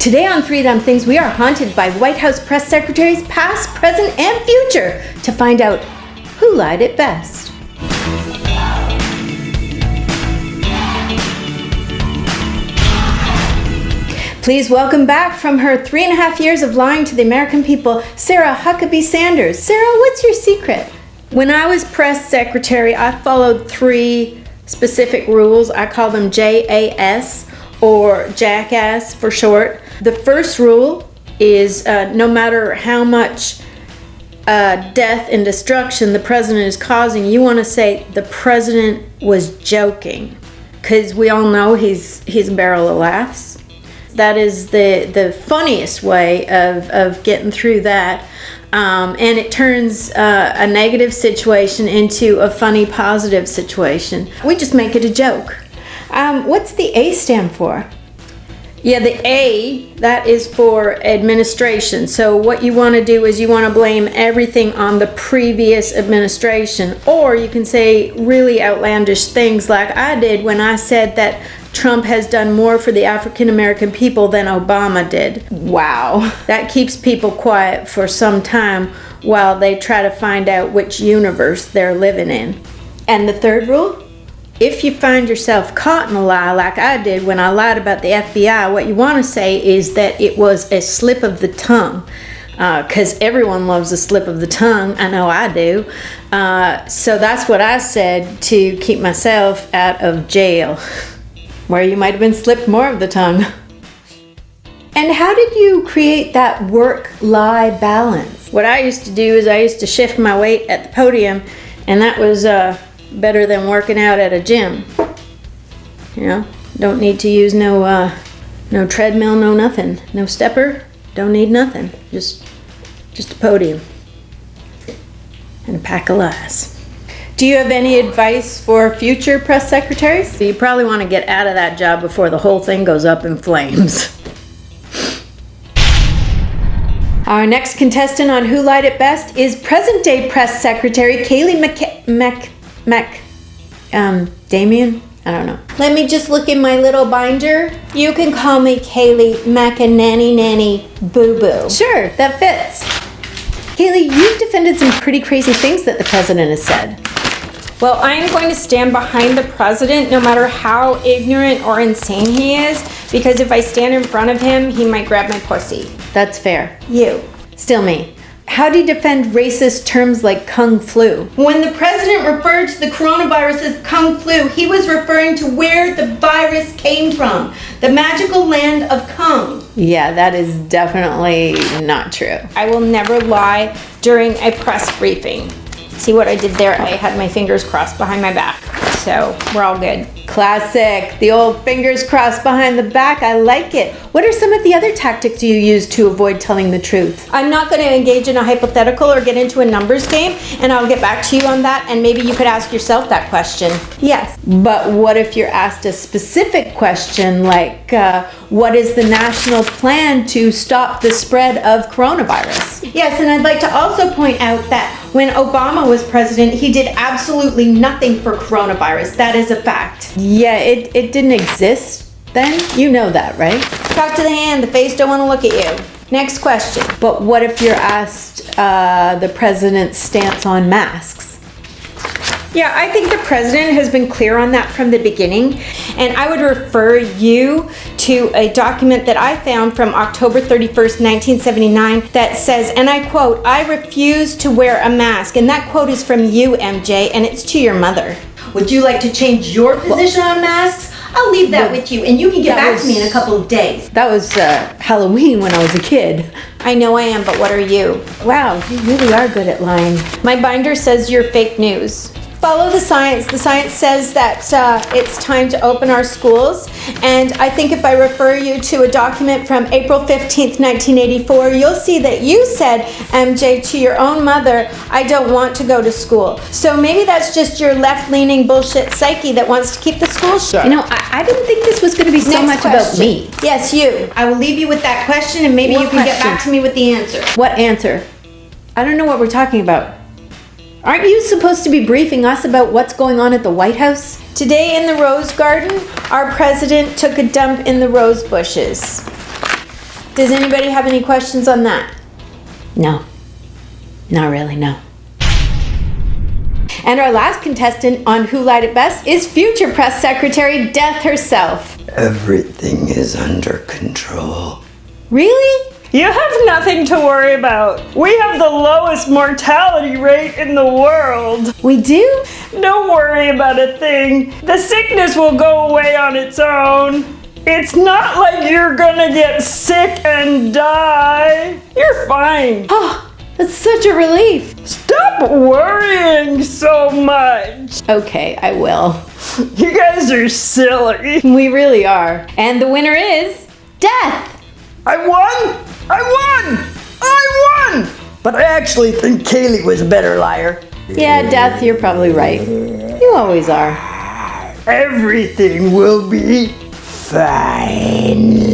Today on Three Dumb Things, we are haunted by White House press secretaries, past, present, and future, to find out who lied it best. Please welcome back from her 3.5 years of lying to the American people, Sarah Huckabee Sanders. Sarah, what's your secret? When I was press secretary, I followed 3 specific rules. I call them JAS, or Jackass for short. The first rule is no matter how much death and destruction the president is causing, you want to say the president was joking, because we all know he's a barrel of laughs. That is the funniest way of getting through that. And it turns a negative situation into a funny, positive situation. We just make it a joke. What's the A stand for? Yeah, the A, that is for administration. So what you want to do is you want to blame everything on the previous administration. Or you can say really outlandish things like I did when I said that Trump has done more for the African American people than Obama did. Wow. That keeps people quiet for some time while they try to find out which universe they're living in. And the third rule? If you find yourself caught in a lie like I did when I lied about the FBI, what you want to say is that it was a slip of the tongue. Because everyone loves a slip of the tongue. I know I do. So that's what I said to keep myself out of jail, where you might have been slipped more of the tongue. And how did you create that work-lie balance? What I used to do is I used to shift my weight at the podium, and that was better than working out at a gym. You know, don't need to use no treadmill, no nothing, no stepper. Don't need nothing. Just a podium and a pack of lies. Do you have any advice for future press secretaries? You probably want to get out of that job before the whole thing goes up in flames. Our next contestant on Who Lied It Best is present-day press secretary Kaylee Damien? I don't know. Let me just look in my little binder. You can call me Kaylee Nanny Boo Boo. Sure, that fits. Kaylee, you've defended some pretty crazy things that the president has said. Well, I am going to stand behind the president no matter how ignorant or insane he is, because if I stand in front of him, he might grab my pussy. That's fair. You. Still me. How do you defend racist terms like Kung Flu? When the president referred to the coronavirus as Kung Flu, he was referring to where the virus came from. The magical land of Kung. Yeah, that is definitely not true. I will never lie during a press briefing. See what I did there? I had my fingers crossed behind my back. So we're all good. Classic. The old fingers crossed behind the back. I like it. What are some of the other tactics you use to avoid telling the truth? I'm not going to engage in a hypothetical or get into a numbers game, and I'll get back to you on that, and maybe you could ask yourself that question. Yes. But what if you're asked a specific question like, what is the national plan to stop the spread of coronavirus? Yes, and I'd like to also point out that when Obama was president, he did absolutely nothing for coronavirus. That is a fact. Yeah, it didn't exist then. You know that, right? Talk to the hand. The face don't want to look at you. Next question. But what if you're asked the president's stance on masks? Yeah, I think the president has been clear on that from the beginning, and I would refer you to a document that I found from October 31st, 1979 that says, and I quote, "I refuse to wear a mask." And that quote is from you, MJ, and it's to your mother. Would you like to change your position on masks? I'll leave that with you, and you can get back to me in a couple of days. That was Halloween when I was a kid. I know I am, but what are you? Wow, you really are good at lying. My binder says you're fake news. Follow the science. The science says that it's time to open our schools. And I think if I refer you to a document from April 15th, 1984, you'll see that you said, MJ, to your own mother, I don't want to go to school. So maybe that's just your left-leaning bullshit psyche that wants to keep the schools shut. You know, I didn't think this was going to be so much about me. Yes, you. I will leave you with that question, and maybe you can get back to me with the answer. What answer? I don't know what we're talking about. Aren't you supposed to be briefing us about what's going on at the White House? Today in the Rose Garden, our president took a dump in the rose bushes. Does anybody have any questions on that? No. Not really, no. And our last contestant on Who Lied It Best is future press secretary Death herself. Everything is under control. Really? You have nothing to worry about. We have the lowest mortality rate in the world. We do? Don't worry about a thing. The sickness will go away on its own. It's not like you're gonna get sick and die. You're fine. Oh, that's such a relief. Stop worrying so much. Okay, I will. You guys are silly. We really are. And the winner is Death. I won! I won! I won! But I actually think Kaylee was a better liar. Yeah, Death, you're probably right. You always are. Everything will be fine.